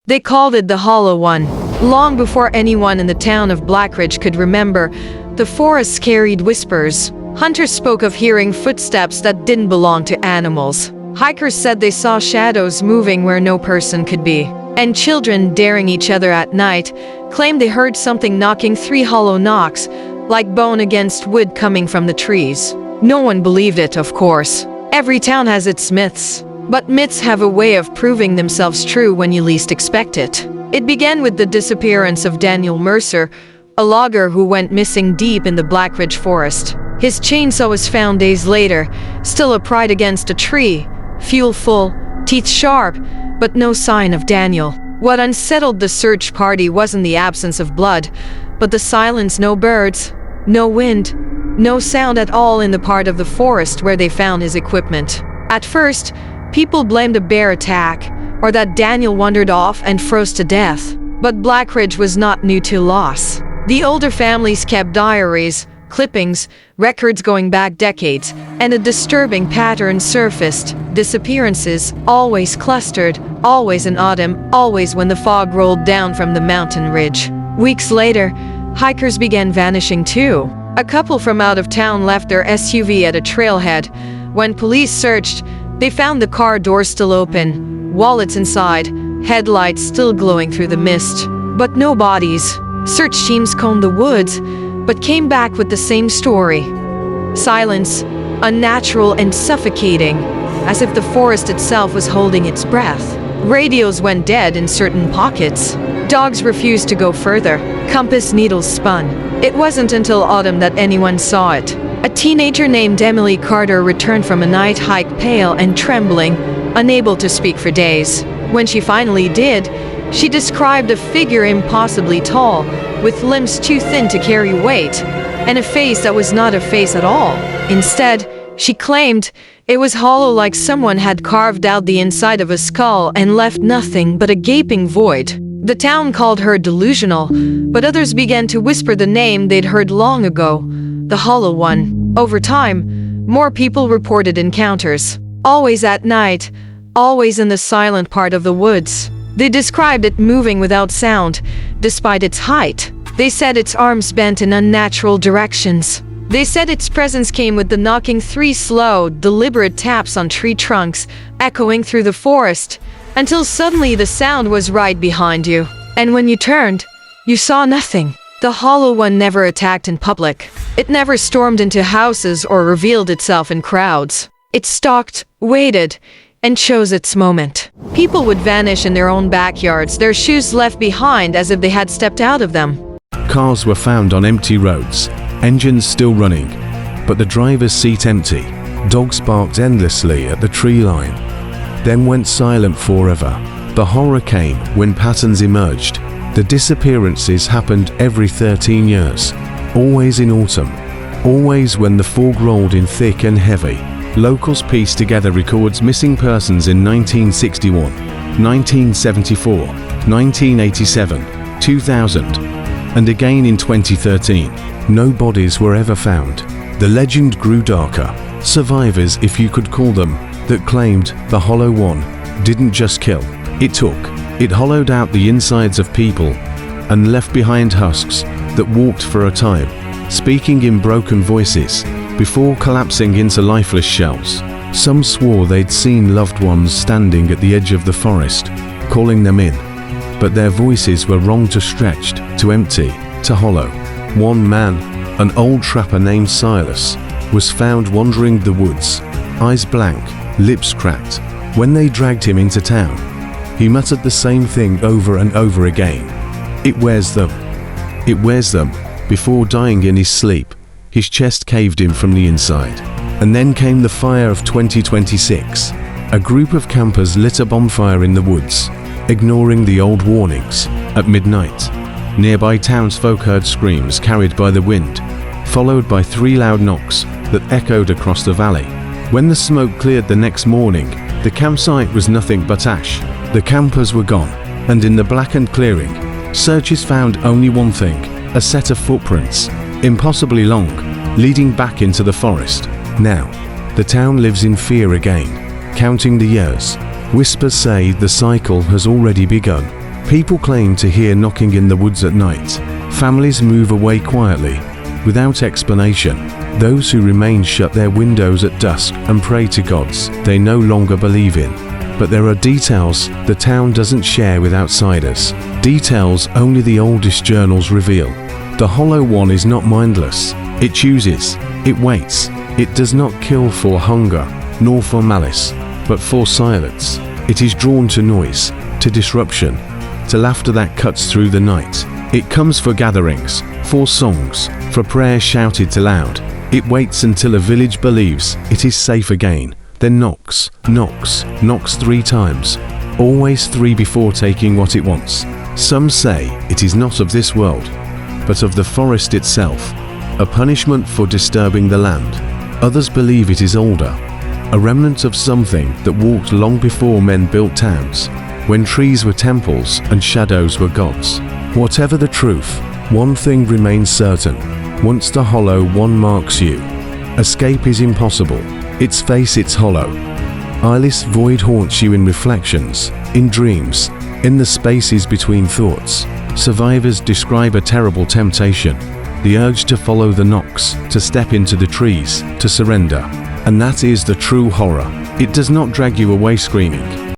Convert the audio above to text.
They called it the Hollow One. Long before anyone in the town of Blackridge could remember, the forest carried whispers. Hunters spoke of hearing footsteps that didn't belong to animals. Hikers said they saw shadows moving where no person could be. And children, daring each other at night, claimed they heard something knocking 3 hollow knocks, like bone against wood coming from the trees. No one believed it, of course. Every town has its myths. But myths have a way of proving themselves true when you least expect it. It began with the disappearance of Daniel Mercer, a logger who went missing deep in the Blackridge forest. His chainsaw was found days later, still upright against a tree, fuel full, teeth sharp, but no sign of Daniel. What unsettled the search party wasn't the absence of blood, but the silence. No birds, no wind, no sound at all in the part of the forest where they found his equipment. At first, people blamed a bear attack, or that Daniel wandered off and froze to death. But Blackridge was not new to loss. The older families kept diaries, clippings, records going back decades, and a disturbing pattern surfaced. Disappearances, always clustered, always in autumn, always when the fog rolled down from the mountain ridge. Weeks later, hikers began vanishing too. A couple from out of town left their SUV at a trailhead. When police searched, they found the car door still open, wallets inside, headlights still glowing through the mist. But no bodies. Search teams combed the woods, but came back with the same story. Silence, unnatural and suffocating, as if the forest itself was holding its breath. Radios went dead in certain pockets. Dogs refused to go further. Compass needles spun. It wasn't until autumn that anyone saw it. A teenager named Emily Carter returned from a night hike pale and trembling, unable to speak for days. When she finally did, she described a figure impossibly tall, with limbs too thin to carry weight, and a face that was not a face at all. Instead, she claimed it was hollow, like someone had carved out the inside of a skull and left nothing but a gaping void. The town called her delusional, but others began to whisper the name they'd heard long ago, the Hollow One. Over time, more people reported encounters. Always at night, always in the silent part of the woods. They described it moving without sound, despite its height. They said its arms bent in unnatural directions. They said its presence came with the knocking 3 slow, deliberate taps on tree trunks, echoing through the forest, until suddenly the sound was right behind you. And when you turned, you saw nothing. The Hollow One never attacked in public. It never stormed into houses or revealed itself in crowds. It stalked, waited, and chose its moment. People would vanish in their own backyards, their shoes left behind as if they had stepped out of them. Cars were found on empty roads, engines still running, but the driver's seat empty. Dogs barked endlessly at the tree line, then went silent forever. The horror came when patterns emerged. The disappearances happened every 13 years, always in autumn, always when the fog rolled in thick and heavy. Locals pieced together records missing persons in 1961, 1974, 1987, 2000, and again in 2013. No bodies were ever found. The legend grew darker. Survivors, if you could call them, that claimed the Hollow One didn't just kill, it took. It hollowed out the insides of people and left behind husks that walked for a time, speaking in broken voices, before collapsing into lifeless shells. Some swore they'd seen loved ones standing at the edge of the forest, calling them in, but their voices were wrong, to stretched, to empty, to hollow. One man, an old trapper named Silas, was found wandering the woods, eyes blank, lips cracked. When they dragged him into town, he muttered the same thing over and over again. It wears them. It wears them. Before dying in his sleep, his chest caved in from the inside. And then came the fire of 2026. A group of campers lit a bonfire in the woods, ignoring the old warnings. At midnight, nearby townsfolk heard screams carried by the wind, followed by 3 loud knocks that echoed across the valley. When the smoke cleared the next morning, the campsite was nothing but ash. The campers were gone, and in the blackened clearing, searchers found only one thing: a set of footprints, impossibly long, leading back into the forest. Now, the town lives in fear again, counting the years. Whispers say the cycle has already begun. People claim to hear knocking in the woods at night. Families move away quietly, without explanation. Those who remain shut their windows at dusk and pray to gods they no longer believe in. But there are details the town doesn't share with outsiders. Details only the oldest journals reveal. The Hollow One is not mindless. It chooses. It waits. It does not kill for hunger, nor for malice, but for silence. It is drawn to noise, to disruption, to laughter that cuts through the night. It comes for gatherings, for songs, for prayers shouted aloud. It waits until a village believes it is safe again, then knocks, knocks, knocks 3 times, always 3 before taking what it wants. Some say it is not of this world, but of the forest itself, a punishment for disturbing the land. Others believe it is older, a remnant of something that walked long before men built towns, when trees were temples and shadows were gods. Whatever the truth, one thing remains certain. Once the Hollow One marks you, escape is impossible. Its face, it's hollow. Eyeless void haunts you in reflections, in dreams, in the spaces between thoughts. Survivors describe a terrible temptation, the urge to follow the knocks, to step into the trees, to surrender. And that is the true horror. It does not drag you away screaming.